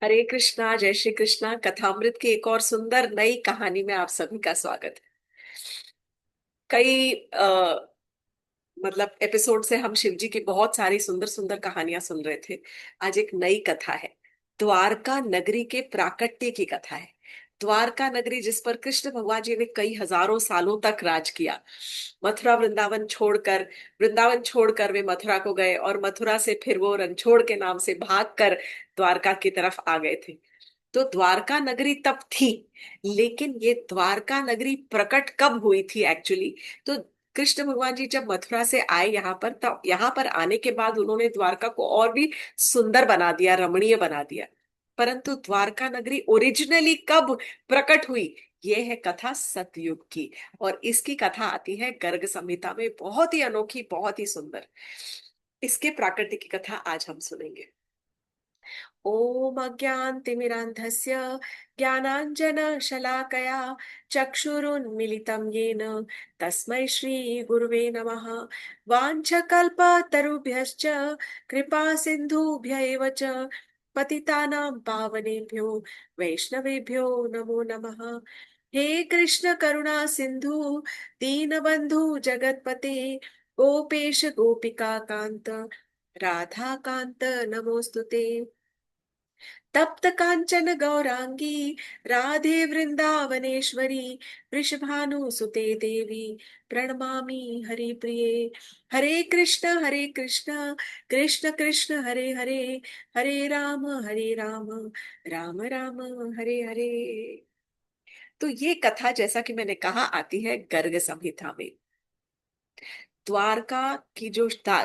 हरे कृष्णा, जय श्री कृष्णा। कथामृत की एक और सुंदर नई कहानी में आप सभी का स्वागत है। कई मतलब एपिसोड से हम शिव जी की बहुत सारी सुंदर सुंदर कहानियां सुन रहे थे। आज एक नई कथा है। द्वारका नगरी के प्राकट्य की कथा है। द्वारका नगरी जिस पर कृष्ण भगवान जी ने कई हजारों सालों तक राज किया। मथुरा वृंदावन छोड़कर वे मथुरा को गए और मथुरा से फिर वो रणछोड़ के नाम से भागकर द्वारका की तरफ आ गए थे। तो द्वारका नगरी तब थी। लेकिन ये द्वारका नगरी प्रकट कब हुई थी एक्चुअली? तो कृष्ण भगवान जी जब मथुरा से आए यहाँ पर, तब यहाँ पर आने के बाद उन्होंने द्वारका को और भी सुंदर बना दिया, रमणीय बना दिया। परंतु द्वारका नगरी ओरिजिनली कब प्रकट हुई, ये है कथा सतयुग की। और इसकी कथा आती है गर्ग संहिता में, बहुत ही अनोखी, बहुत ही सुंदर। इसके प्राकट्य की कथा आज हम सुनेंगे। ॐ अज्ञानतिमिरान्धस्य ज्ञानाञ्जनशलाकया चक्षुरुन्मीलितं येन तस्मै श्रीगुरुवे नमः। वाञ्छकल्पतरुभ्यश्च कृपा सिन्धुभ्य एव च पतितानां पावनेभ्यो वैष्णवेभ्यो नमो नमः। हे कृष्ण करुणा सिन्धु दीनबन्धु जगत्पते गोपेश गोपिका कान्त राधा कान्त नमोस्तुते। तप्त कांचन गौरांगी राधे वृंदावनेश्वरी वृषभानुसुते देवी प्रणमामि हरिप्रिये। हरे कृष्ण कृष्ण कृष्ण हरे हरे, हरे राम राम राम हरे हरे। तो ये कथा, जैसा कि मैंने कहा, आती है गर्ग संहिता में। द्वारका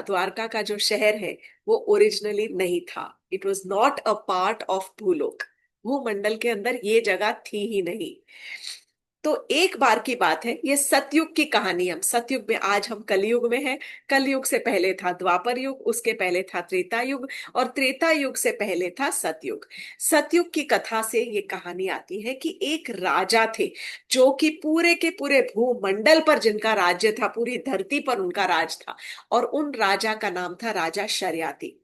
द्वारका का जो शहर है वो ओरिजिनली नहीं था। It was not a part of भूलोक। भूमंडल के अंदर ये जगह थी ही नहीं। तो एक बार की बात है, ये सतयुग की कहानी। हम सतयुग में, आज हम कलयुग में हैं। कलयुग से पहले था द्वापर युग, उसके पहले था त्रेता युग, और त्रेता युग से पहले था सतयुग। सतयुग की कथा से ये कहानी आती है कि एक राजा थे जो कि पूरे के पूरे भूमंडल पर जिनका राज्य था, पूरी धरती पर उनका राज था। और उन राजा का नाम था राजा शर्याति।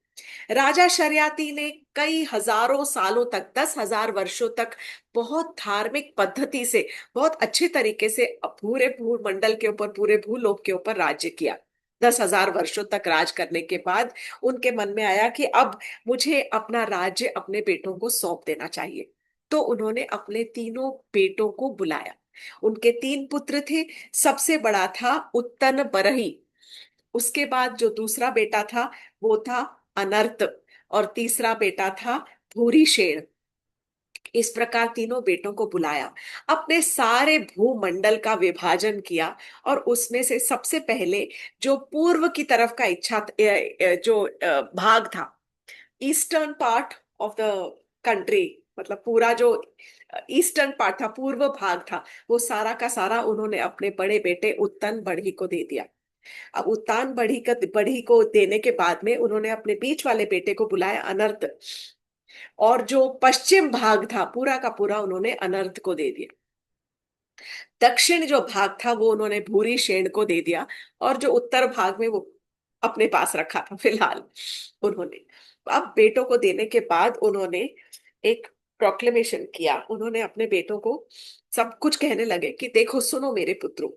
राजा शर्याति ने कई हजारों सालों तक, 10,000 वर्षों तक बहुत धार्मिक पद्धति से, बहुत अच्छे तरीके से पूरे भूमंडल के ऊपर, पूरे भूलोक के ऊपर राज्य किया। 10,000 वर्षों तक राज करने के बाद उनके मन में आया कि अब मुझे अपना राज्य अपने बेटों को सौंप देना चाहिए। तो उन्होंने अपने तीनों बेटों को बुलाया। उनके तीन पुत्र थे। सबसे बड़ा था उत्तन बरही। उसके बाद जो दूसरा बेटा था वो था अनर्त। और तीसरा बेटा था भूरिशेण। इस प्रकार तीनों बेटों को बुलाया, अपने सारे भूमंडल का विभाजन किया। और उसमें से सबसे पहले जो पूर्व की तरफ का जो भाग था, eastern part of the country, मतलब पूरा जो ईस्टर्न पार्ट था, पूर्व भाग था, वो सारा का सारा उन्होंने अपने बड़े बेटे उत्तन बढ़ी को दे दिया। अब उत्तान बढ़ी को देने के बाद में उन्होंने अपने बीच वाले बेटे को बुलाया, अनर्थ। और जो पश्चिम भाग था पूरा का पूरा उन्होंने अनर्थ को दे दिया। दक्षिण जो भाग था वो उन्होंने भूरी शेण को दे दिया। और जो उत्तर भाग में, वो अपने पास रखा था फिलहाल उन्होंने। अब बेटों को देने के बाद उन्होंने एक प्रोक्लेमेशन किया। उन्होंने अपने बेटों को सब कुछ कहने लगे कि देखो, सुनो मेरे पुत्रों,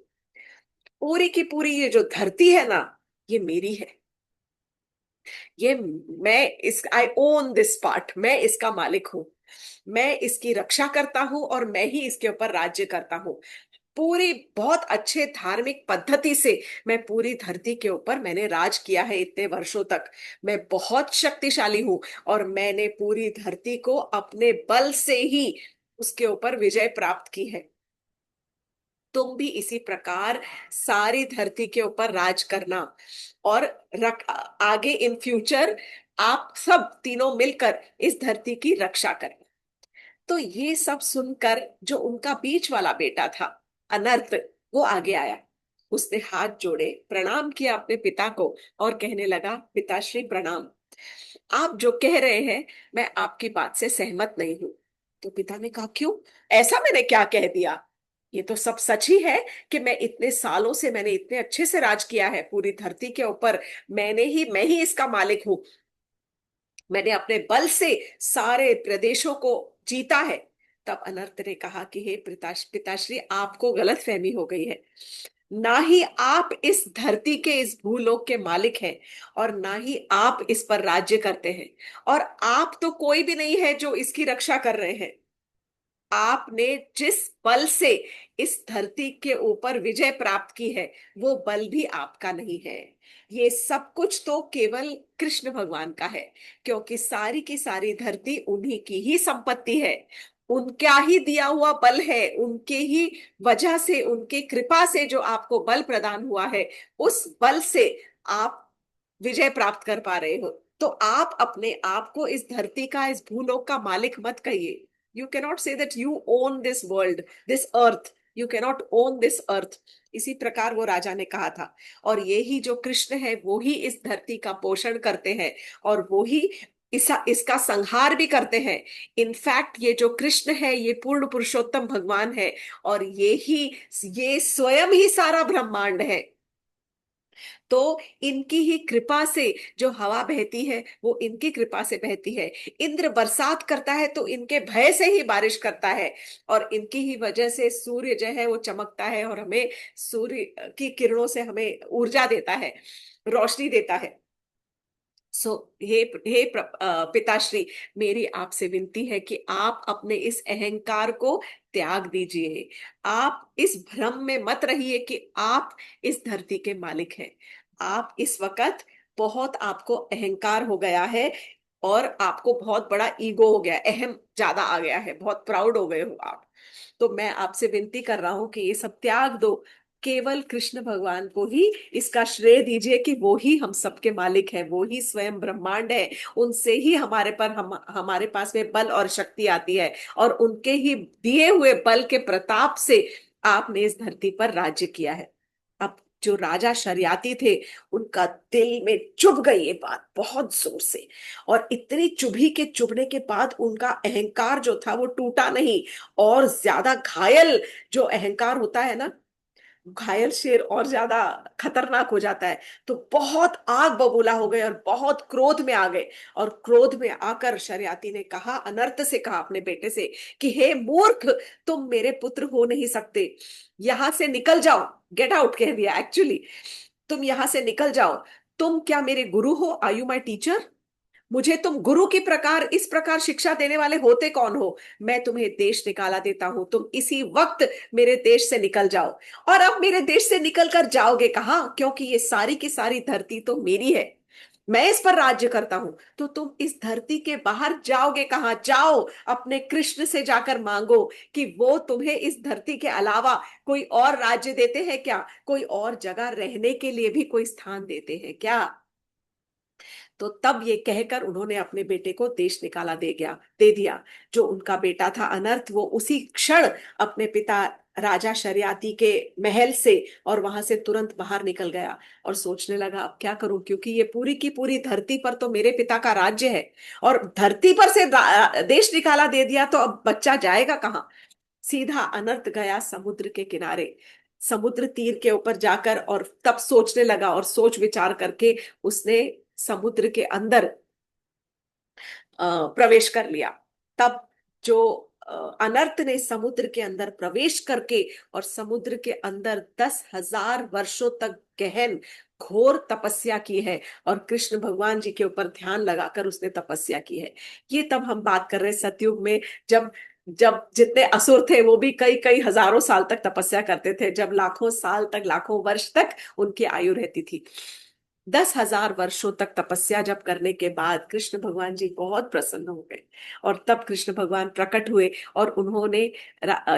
पूरी की पूरी ये जो धरती है ना, ये मेरी है। ये मैं इस आई ओन दिस पार्ट, मैं इसका मालिक हूं। मैं इसकी रक्षा करता हूं और मैं ही इसके ऊपर राज्य करता हूं। पूरी बहुत अच्छे धार्मिक पद्धति से मैं पूरी धरती के ऊपर मैंने राज किया है इतने वर्षों तक। मैं बहुत शक्तिशाली हूं और मैंने पूरी धरती को अपने बल से ही उसके ऊपर विजय प्राप्त की है। तुम भी इसी प्रकार सारी धरती के ऊपर राज करना। और आगे इन फ्यूचर आप सब तीनों मिलकर इस धरती की रक्षा करना। तो ये सब सुनकर जो उनका बीच वाला बेटा था अनर्थ, वो आगे आया। उसने हाथ जोड़े, प्रणाम किया अपने पिता को और कहने लगा, पिताश्री प्रणाम। आप जो कह रहे हैं, मैं आपकी बात से सहमत नहीं हूं। तो पिता ने कहा, क्यों? ऐसा मैंने क्या कह दिया? ये तो सब सच ही है कि मैं इतने सालों से, मैंने इतने अच्छे से राज किया है पूरी धरती के ऊपर। मैं ही इसका मालिक हूँ। मैंने अपने बल से सारे प्रदेशों को जीता है। तब अनर्त ने कहा कि हे पिताश्री, आपको गलत फहमी हो गई है। ना ही आप इस धरती के, इस भूलोक के मालिक हैं, और ना ही आप इस पर राज्य करते हैं, और आप तो कोई भी नहीं है जो इसकी रक्षा कर रहे हैं। आपने जिस बल से इस धरती के ऊपर विजय प्राप्त की है, वो बल भी आपका नहीं है। ये सब कुछ तो केवल कृष्ण भगवान का है, क्योंकि सारी की सारी धरती उन्हीं की ही संपत्ति है। उनका ही दिया हुआ बल है, उनके ही वजह से, उनके कृपा से जो आपको बल प्रदान हुआ है, उस बल से आप विजय प्राप्त कर पा रहे हो। तो आप अपने आप को इस धरती का, इस भूलोक का मालिक मत कहिए। You cannot say that you own this world, this earth. You cannot own this earth. इसी प्रकार वो राजा ने कहा था। और ये ही जो कृष्ण है, वो ही इस धरती का पोषण करते हैं, और वो ही इसका संहार भी करते हैं। इनफैक्ट ये जो कृष्ण है, ये पूर्ण पुरुषोत्तम भगवान है, और ये स्वयं ही सारा ब्रह्मांड है। तो इनकी ही कृपा से जो हवा बहती है, वो इनकी कृपा से बहती है। इंद्र बरसात करता है तो इनके भय से ही बारिश करता है, और इनकी ही वजह से सूर्य जो है वो चमकता है, और हमें सूर्य की किरणों से हमें ऊर्जा देता है, रोशनी देता है। सो पिताश्री, मेरी आपसे विनती है कि आप अपने इस अहंकार को त्याग दीजिए। आप इस भ्रम में मत रहिए कि आप इस धरती के मालिक हैं। आप इस वक्त बहुत, आपको अहंकार हो गया है, और आपको बहुत बड़ा ईगो हो गया, अहम ज्यादा आ गया है, बहुत प्राउड हो गए हो आप। तो मैं आपसे विनती कर रहा हूं कि ये सब त्याग दो। केवल कृष्ण भगवान को ही इसका श्रेय दीजिए कि वो ही हम सबके मालिक हैं, वो ही स्वयं ब्रह्मांड है। उनसे ही हमारे पास में बल और शक्ति आती है, और उनके ही दिए हुए बल के प्रताप से आपने इस धरती पर राज्य किया है। अब जो राजा शरियाती थे, उनका दिल में चुभ गई ये बात बहुत जोर से, और इतनी चुभी के चुभने के बाद उनका अहंकार जो था वो टूटा नहीं, और ज्यादा घायल जो अहंकार होता है ना, घायल शेर और ज्यादा खतरनाक हो जाता है। तो बहुत आग बबूला हो गए, और बहुत क्रोध में आ गए। और क्रोध में आकर शरियाती ने कहा, अनर्थ से कहा अपने बेटे से कि हे मूर्ख, तुम मेरे पुत्र हो नहीं सकते, यहां से निकल जाओ। गेट आउट कह दिया एक्चुअली। तुम यहां से निकल जाओ। तुम क्या मेरे गुरु हो? Are you my teacher? मुझे तुम गुरु की प्रकार, इस प्रकार शिक्षा देने वाले होते कौन हो? मैं तुम्हें देश निकाला देता हूं, तुम इसी वक्त मेरे देश से निकल जाओ। और अब मेरे देश से निकल कर जाओगे कहाँ? क्योंकि ये सारी की सारी धरती तो मेरी है, मैं इस पर राज्य करता हूं। तो तुम इस धरती के बाहर जाओगे कहाँ? जाओ अपने कृष्ण से जाकर मांगो कि वो तुम्हें इस धरती के अलावा कोई और राज्य देते हैं क्या? कोई और जगह रहने के लिए भी कोई स्थान देते हैं क्या? तो तब ये कहकर उन्होंने अपने बेटे को देश निकाला दे दिया। जो उनका बेटा था अनर्थ, वो उसी क्षण अपने पिता राजा शरियाती के महल से और वहां से तुरंत बाहर निकल गया, और सोचने लगा अब क्या करूं, क्योंकि ये पूरी की पूरी धरती पर तो मेरे पिता का राज्य है, और धरती पर से देश निकाला दे दिया, तो अब बच्चा जाएगा कहाँ? सीधा अनर्थ गया समुद्र के किनारे, समुद्र तीर के ऊपर जाकर, और तब सोचने लगा, और सोच विचार करके उसने समुद्र के अंदर प्रवेश कर लिया। तब जो अनर्थ ने समुद्र के अंदर प्रवेश करके, और समुद्र के अंदर 10,000 वर्षों तक गहन घोर तपस्या की है, और कृष्ण भगवान जी के ऊपर ध्यान लगाकर उसने तपस्या की है। ये तब हम बात कर रहे हैं सतयुग में, जब जब जितने असुर थे वो भी कई कई हजारों साल तक तपस्या करते थे, जब लाखों साल तक, लाखों वर्ष तक उनकी आयु रहती थी। 10,000 वर्षों तक तपस्या जब करने के बाद कृष्ण भगवान जी बहुत प्रसन्न हो गए, और तब कृष्ण भगवान प्रकट हुए, और उन्होंने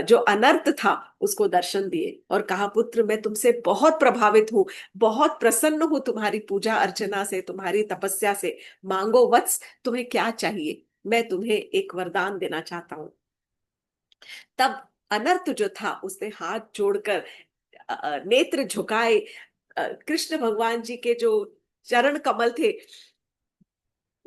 जो अनर्थ था उसको दर्शन दिए, और कहा, पुत्र मैं तुमसे बहुत प्रभावित हूँ, बहुत प्रसन्न हूँ तुम्हारी पूजा अर्चना से, तुम्हारी तपस्या से। मांगो वत्स, तुम्हें क्या चाहिए? मैं तुम्हें एक वरदान देना चाहता हूँ। तब अनर्थ जो था उसने हाथ जोड़कर, नेत्र झुकाए, कृष्ण भगवान जी के जो चरण कमल थे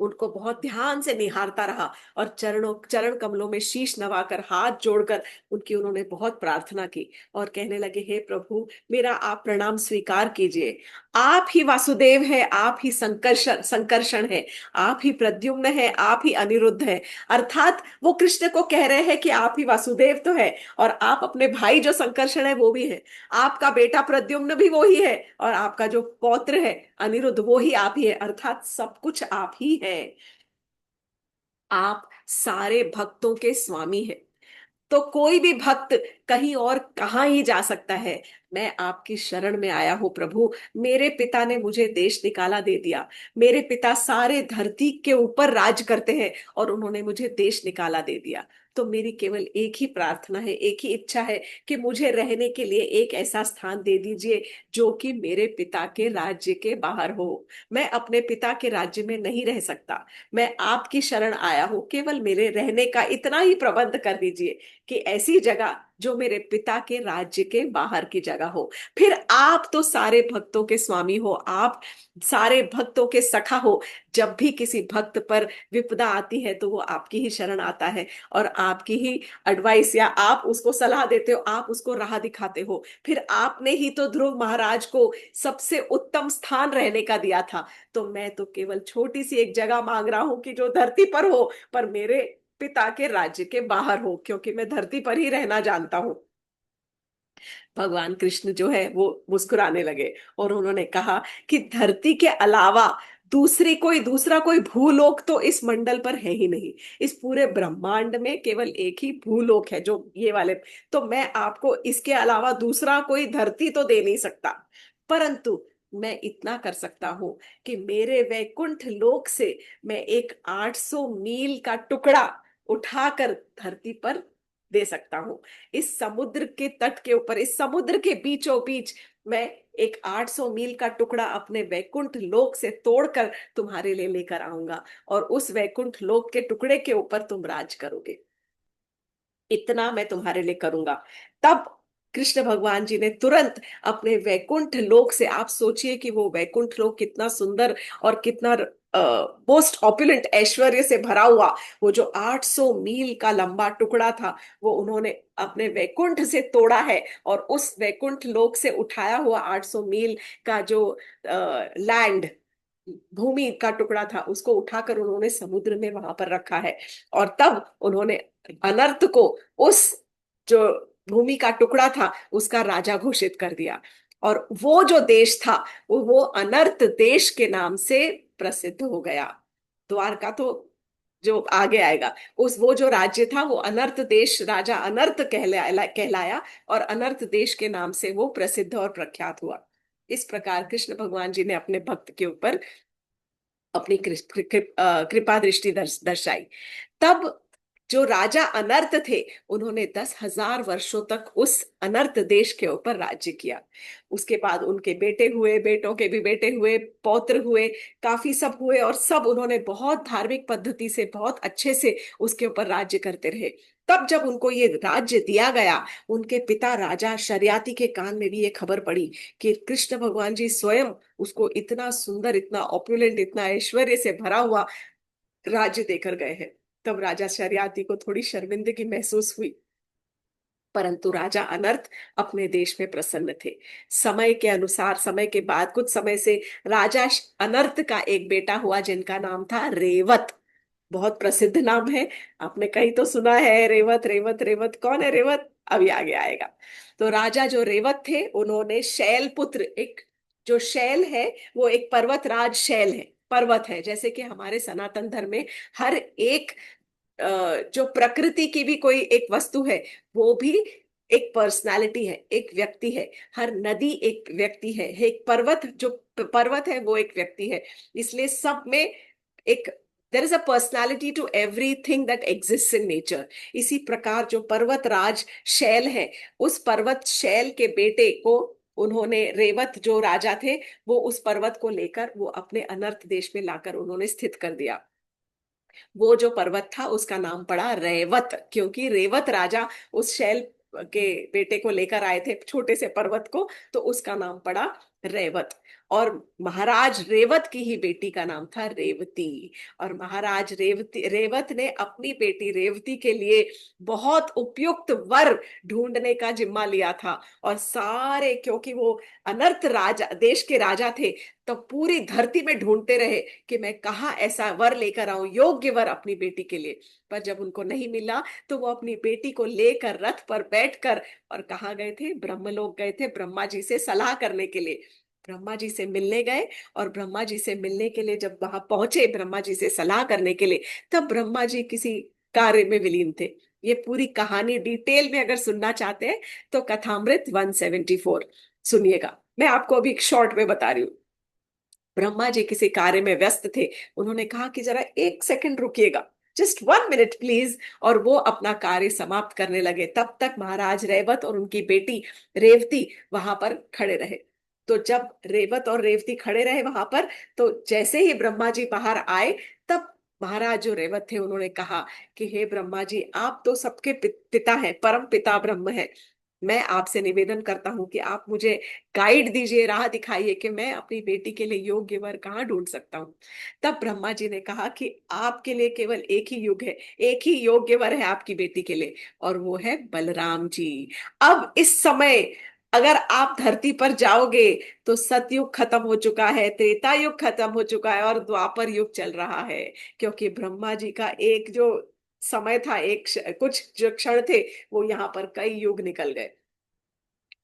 उनको बहुत ध्यान से निहारता रहा और चरण कमलों में शीश नवाकर हाथ जोड़कर उनकी उन्होंने बहुत प्रार्थना की और कहने लगे, हे प्रभु, मेरा आप प्रणाम स्वीकार कीजिए। आप ही वासुदेव है, आप ही संकर्षण संकर्षण है, आप ही प्रद्युम्न है, आप ही अनिरुद्ध है। अर्थात वो कृष्ण को कह रहे हैं कि आप ही वासुदेव तो है, और आप अपने भाई जो संकर्षण है वो भी है, आपका बेटा प्रद्युम्न भी वो ही है, और आपका जो पौत्र है अनिरुद्ध वो ही आप ही है, अर्थात सब कुछ आप ही है। आप सारे भक्तों के स्वामी हैं। तो कोई भी भक्त कहीं और कहाँ ही जा सकता है। मैं आपकी शरण में आया हूँ प्रभु। मेरे पिता ने मुझे देश निकाला दे दिया। मेरे पिता सारे धरती के ऊपर राज करते हैं और उन्होंने मुझे देश निकाला दे दिया। तो मेरी केवल एक ही प्रार्थना है, एक ही इच्छा है कि मुझे रहने के लिए एक ऐसा स्थान दे दीजिए जो कि मेरे पिता के राज्य के बाहर हो। मैं अपने पिता के राज्य में नहीं रह सकता। मैं आपकी शरण आया हूँ, केवल मेरे रहने का इतना ही प्रबंध कर दीजिए कि ऐसी जगह जो मेरे पिता के राज्य के बाहर की जगह हो। फिर आप तो सारे भक्तों के स्वामी हो, आप सारे भक्तों के सखा हो। जब भी किसी भक्त पर विपदा आती है तो वो आपकी ही शरण आता है और आपकी ही एडवाइस या आप उसको सलाह देते हो, आप उसको राह दिखाते हो। फिर आपने ही तो ध्रुव महाराज को सबसे उत्तम स्थान रहने का दिया था। तो मैं तो केवल छोटी सी एक जगह मांग रहा हूं कि जो धरती पर हो, पर मेरे पिता के राज्य के बाहर हो, क्योंकि मैं धरती पर ही रहना जानता हूँ। भगवान कृष्ण जो है वो मुस्कुराने लगे और उन्होंने कहा कि धरती के अलावा दूसरा कोई भूलोक तो इस मंडल पर है ही नहीं। इस पूरे ब्रह्मांड में केवल एक ही भूलोक है, जो ये वाले। तो मैं आपको इसके अलावा दूसरा कोई धरती तो दे नहीं सकता, परंतु मैं इतना कर सकता हूं कि मेरे वैकुंठ लोक से मैं एक 800 मील का टुकड़ा उठाकर धरती पर दे सकता हूं। इस समुद्र के तट के ऊपर, इस समुद्र के बीचों बीच मैं एक 800 मील का टुकड़ा अपने वैकुंठ लोक से तोड़कर तुम्हारे लिए लेकर आऊंगा, और उस वैकुंठ लोक के टुकड़े के ऊपर तुम राज करोगे। इतना मैं तुम्हारे लिए करूंगा। तब कृष्ण भगवान जी ने तुरंत अपने वैकुंठ लोक से, आप सोचिए कि वो वैकुंठ लोक कितना सुंदर और कितना मोस्ट ऑपुलेंट ऐश्वर्य से भरा हुआ, वो जो 800 मील का लंबा टुकड़ा था वो उन्होंने अपने वैकुंठ से तोड़ा है, और उस वैकुंठ लोक से उठाया हुआ 800 मील का जो लैंड, भूमि का टुकड़ा था, उसको उठाकर उन्होंने समुद्र में वहां पर रखा है। और तब उन्होंने अनर्थ को उस जो भूमि का टुकड़ा था उसका राजा घोषित कर दिया। और वो जो देश था वो अनर्थ देश के नाम से प्रसिद्ध हो गया। द्वारका तो जो आगे आएगा, उस वो जो राज्य था वो अनर्थ देश, राजा अनर्थ कहलाया और अनर्थ देश के नाम से वो प्रसिद्ध और प्रख्यात हुआ। इस प्रकार कृष्ण भगवान जी ने अपने भक्त के ऊपर अपनी कृपा दृष्टि दर्शाई। तब जो राजा अनर्थ थे उन्होंने 10,000 वर्षों तक उस अनर्थ देश के ऊपर राज्य किया। उसके बाद उनके बेटे हुए, बेटों के भी बेटे हुए, पौत्र हुए, काफी सब हुए, और सब उन्होंने बहुत धार्मिक पद्धति से बहुत अच्छे से उसके ऊपर राज्य करते रहे। तब जब उनको ये राज्य दिया गया, उनके पिता राजा शर्याति के कान में भी ये खबर पड़ी कि कृष्ण भगवान जी स्वयं उसको इतना सुंदर, इतना ऑपुलेंट, इतना ऐश्वर्य से भरा हुआ राज्य देकर गए हैं। तब राजा शर्याती को थोड़ी शर्मिंदगी महसूस हुई, परंतु राजा अनर्थ अपने देश में प्रसन्न थे। समय के अनुसार, समय के बाद कुछ समय से राजा अनर्थ का एक बेटा हुआ जिनका नाम था रेवत। बहुत प्रसिद्ध नाम है, आपने कहीं तो सुना है, रेवत रेवत रेवत। कौन है रेवत? अभी आगे आएगा। तो राजा जो रेवत थे उन्होंने शैल पुत्र, एक जो शैल है वो एक पर्वतराज शैल है, पर्वत है। जैसे कि हमारे सनातन धर्म में हर एक जो प्रकृति की भी कोई एक वस्तु है वो भी एक पर्सनालिटी है, एक व्यक्ति है। हर नदी एक व्यक्ति है, एक पर्वत जो पर्वत है वो एक व्यक्ति है। इसलिए सब में एक, there is a personality to everything that exist in nature. इसी प्रकार जो पर्वत राज शैल है, उस पर्वत शैल के बेटे को उन्होंने, रेवत जो राजा थे, वो उस पर्वत को लेकर वो अपने अनर्थ देश में लाकर उन्होंने स्थित कर दिया। वो जो पर्वत था उसका नाम पड़ा रेवत, क्योंकि रेवत राजा उस शैल के बेटे को लेकर आए थे, छोटे से पर्वत को, तो उसका नाम पड़ा रेवत। और महाराज रेवत की ही बेटी का नाम था रेवती। और महाराज रेवत ने अपनी बेटी रेवती के लिए बहुत उपयुक्त वर ढूंढने का जिम्मा लिया था। और सारे, क्योंकि वो अनर्थ राजा, देश के राजा थे, तो पूरी धरती में ढूंढते रहे कि मैं कहाँ ऐसा वर लेकर आऊं, योग्य वर अपनी बेटी के लिए। पर जब उनको नहीं मिला तो वो अपनी बेटी को लेकर रथ पर बैठकर, और कहाँ गए थे, ब्रह्मलोक गए थे ब्रह्मा जी से सलाह करने के लिए। ब्रह्मा जी से मिलने गए, और ब्रह्मा जी से मिलने के लिए जब वहां पहुंचे, ब्रह्मा जी से सलाह करने के लिए, तब ब्रह्मा जी किसी कार्य में विलीन थे। ये पूरी कहानी डिटेल में अगर सुनना चाहते हैं तो कथामृत 174 सुनिएगा। मैं आपको अभी एक शॉर्ट में बता रही हूँ। ब्रह्मा जी किसी कार्य में व्यस्त थे। उन्होंने कहा कि जरा एक सेकंड रुकिएगा, जस्ट 1 मिनट प्लीज। और वो अपना कार्य समाप्त करने लगे। तब तक महाराज रेवत और उनकी बेटी रेवती वहां पर खड़े रहे। तो जब रेवत और रेवती खड़े रहे वहां पर, तो जैसे ही ब्रह्मा जी बाहर आए, तब महाराज जो रेवत थे उन्होंने कहा कि हे ब्रह्मा जी, आप तो सबके पिता हैं, परम पिता ब्रह्म है। मैं आपसे निवेदन करता हूं कि आप मुझे गाइड दीजिए, राह दिखाइए कि मैं अपनी बेटी के लिए योग्य वर कहाँ ढूंढ सकता हूँ। तब ब्रह्मा जी ने कहा कि आपके लिए केवल एक ही युग है, एक ही योग्य वर है आपकी बेटी के लिए, और वो है बलराम जी। अब इस समय अगर आप धरती पर जाओगे तो सतयुग खत्म हो चुका है, त्रेता युग खत्म हो चुका है, और द्वापर युग चल रहा है। क्योंकि ब्रह्मा जी का एक जो समय था, कुछ जो क्षण थे, वो यहाँ पर कई युग निकल गए।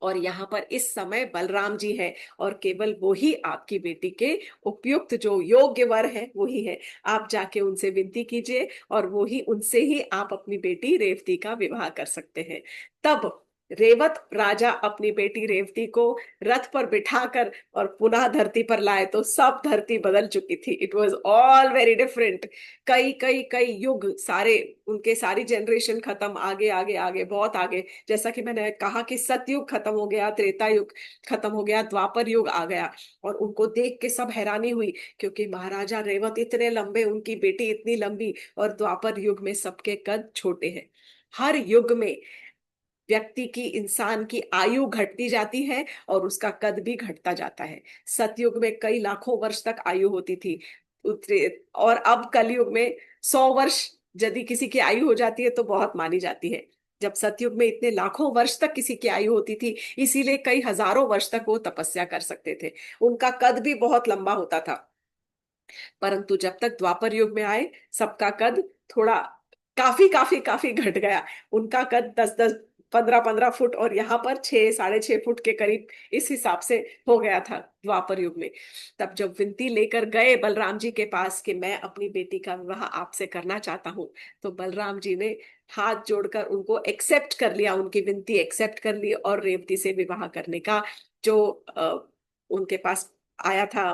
और यहाँ पर इस समय बलराम जी है, और केवल वो ही आपकी बेटी के उपयुक्त जो योग्य वर है वही है। आप जाके उनसे विनती कीजिए, और वो ही, उनसे ही आप अपनी बेटी रेवती का विवाह कर सकते हैं। तब रेवत राजा अपनी बेटी रेवती को रथ पर बिठाकर और पुनः धरती पर लाए, तो सब धरती बदल चुकी थी। It was all very different. कई कई कई युग, सारे उनके सारी जनरेशन खत्म, आगे आगे आगे बहुत आगे। जैसा कि मैंने कहा कि सतयुग खत्म हो गया, त्रेता युग खत्म हो गया, द्वापर युग आ गया। और उनको देख के सब हैरानी हुई, क्योंकि महाराजा रेवत इतने लंबे, उनकी बेटी इतनी लंबी, और द्वापर युग में सबके कद छोटे हैं। हर युग में व्यक्ति की, इंसान की आयु घटती जाती है, और उसका कद भी घटता जाता है। सतयुग में कई लाखों वर्ष तक आयु होती थी। और अब कलयुग में 100 वर्ष यदि किसी की आयु हो जाती है तो बहुत मानी जाती है। जब सतयुग में इतने लाखों वर्ष तक किसी की आयु होती थी, इसीलिए कई हजारों वर्ष तक वो तपस्या कर सकते थे। उनका कद भी बहुत लंबा होता था। परंतु जब तक द्वापर युग में आए, सबका कद थोड़ा, काफी काफी काफी घट गया। उनका कद 10-10, 15-15 फुट, और यहाँ पर 6-6.5 फुट के करीब, इस हिसाब से हो गया था द्वापर युग में। तब जब विनती लेकर गए बलराम जी के पास कि मैं अपनी बेटी का विवाह आपसे करना चाहता हूँ, तो बलराम जी ने हाथ जोड़कर उनको एक्सेप्ट कर लिया, उनकी विनती एक्सेप्ट कर ली, और रेवती से विवाह करने का जो उनके पास आया था,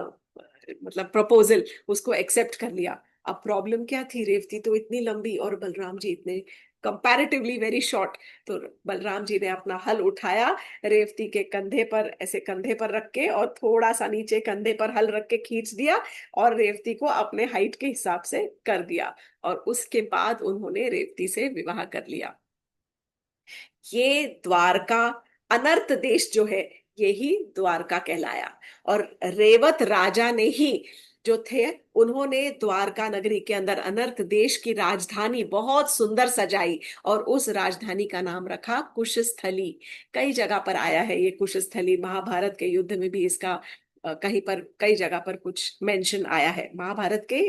मतलब प्रपोजल, उसको एक्सेप्ट कर लिया। अब प्रॉब्लम क्या थी, रेवती तो इतनी लंबी और बलराम जी इतने कंपैरेटिवली वेरी शॉर्ट। तो बलराम जी ने अपना हल उठाया, रेवती के कंधे पर, ऐसे कंधे पर रख के, और थोड़ा सा नीचे कंधे पर हल रख के खींच दिया, और रेवती को अपने हाइट के हिसाब से कर दिया। और उसके बाद उन्होंने रेवती से विवाह कर लिया। ये द्वारका, अनर्त देश जो है, यही द्वारका कहलाया। और रेवत राजा ने ही जो थे, उन्होंने द्वारका नगरी के अंदर अनर्त देश की राजधानी बहुत सुंदर सजाई, और उस राजधानी का नाम रखा कुशस्थली। कई जगह पर आया है ये कुशस्थली, महाभारत के युद्ध में भी इसका कहीं पर, कई जगह पर कुछ मेंशन आया है। महाभारत के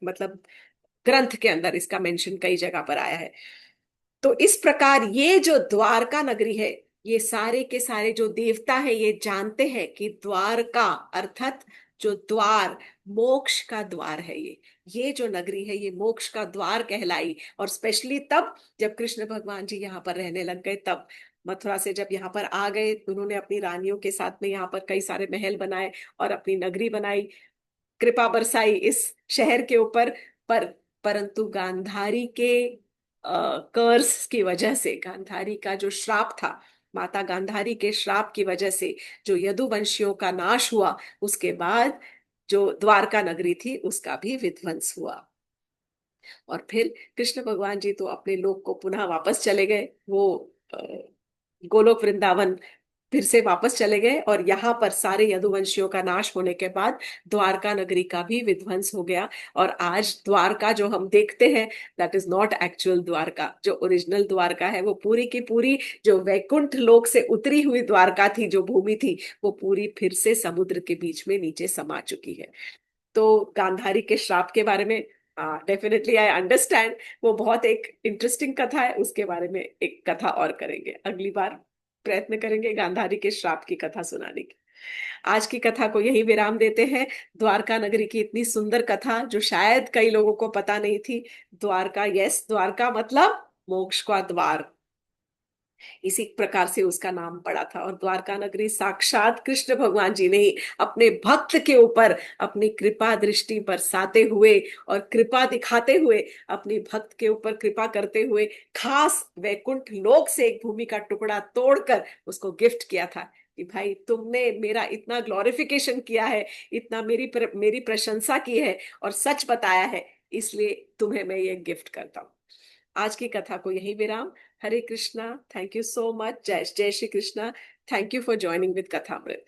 मतलब ग्रंथ के अंदर इसका मेंशन कई जगह पर आया है। तो इस प्रकार ये जो द्वारका नगरी है, ये सारे के सारे जो देवता है ये जानते हैं कि द्वारका अर्थात जो द्वार, मोक्ष का द्वार है। ये जो नगरी है ये मोक्ष का द्वार कहलाई। और स्पेशली तब जब कृष्ण भगवान जी यहाँ पर रहने लग गए, तब मथुरा से जब यहाँ पर आ गए, उन्होंने अपनी रानियों के साथ में यहाँ पर कई सारे महल बनाए, और अपनी नगरी बनाई, कृपा बरसाई इस शहर के ऊपर। पर परंतु गांधारी के कर्स की वजह से, गांधारी का जो श्राप था, माता गांधारी के श्राप की वजह से जो यदुवंशियों का नाश हुआ, उसके बाद जो द्वारका नगरी थी उसका भी विध्वंस हुआ। और फिर कृष्ण भगवान जी तो अपने लोक को पुनः वापस चले गए, वो अ, गोलोक वृंदावन फिर से वापस चले गए और यहाँ पर सारे यदुवंशियों का नाश होने के बाद द्वारका नगरी का भी विध्वंस हो गया। और आज द्वारका जो हम देखते हैं, that is not actual Dwarka. जो ओरिजिनल द्वारका है वो पूरी की पूरी, जो वैकुंठ लोक से उतरी हुई द्वारका थी, जो भूमि थी, वो पूरी फिर से समुद्र के बीच में नीचे समा चुकी है। तो गांधारी के श्राप के बारे में डेफिनेटली आई अंडरस्टैंड, वो बहुत एक इंटरेस्टिंग कथा है। उसके बारे में एक कथा और करेंगे अगली बार, प्रयत्न करेंगे गांधारी के श्राप की कथा सुनाने की। आज की कथा को यही विराम देते हैं। द्वारका नगरी की इतनी सुंदर कथा जो शायद कई लोगों को पता नहीं थी। द्वारका, यस, द्वारका मतलब मोक्ष का द्वार, इसी प्रकार से उसका नाम पड़ा था। और द्वारका नगरी साक्षात कृष्ण भगवान जी ने ही अपने भक्त के ऊपर अपनी कृपा दृष्टि बरसाते हुए और कृपा दिखाते हुए, अपनी भक्त के ऊपर कृपा करते हुए, खास वैकुंठ लोक से एक भूमि का टुकड़ा तोड़कर उसको गिफ्ट किया था कि भाई तुमने मेरा इतना ग्लोरिफिकेशन किया है, इतना मेरी प्रशंसा की है और सच बताया है, इसलिए तुम्हें मैं ये गिफ्ट करता हूँ। आज की कथा को यही विराम। Hare Krishna, thank you so much, जय जय Shri Krishna. Thank you for joining with कथामृत।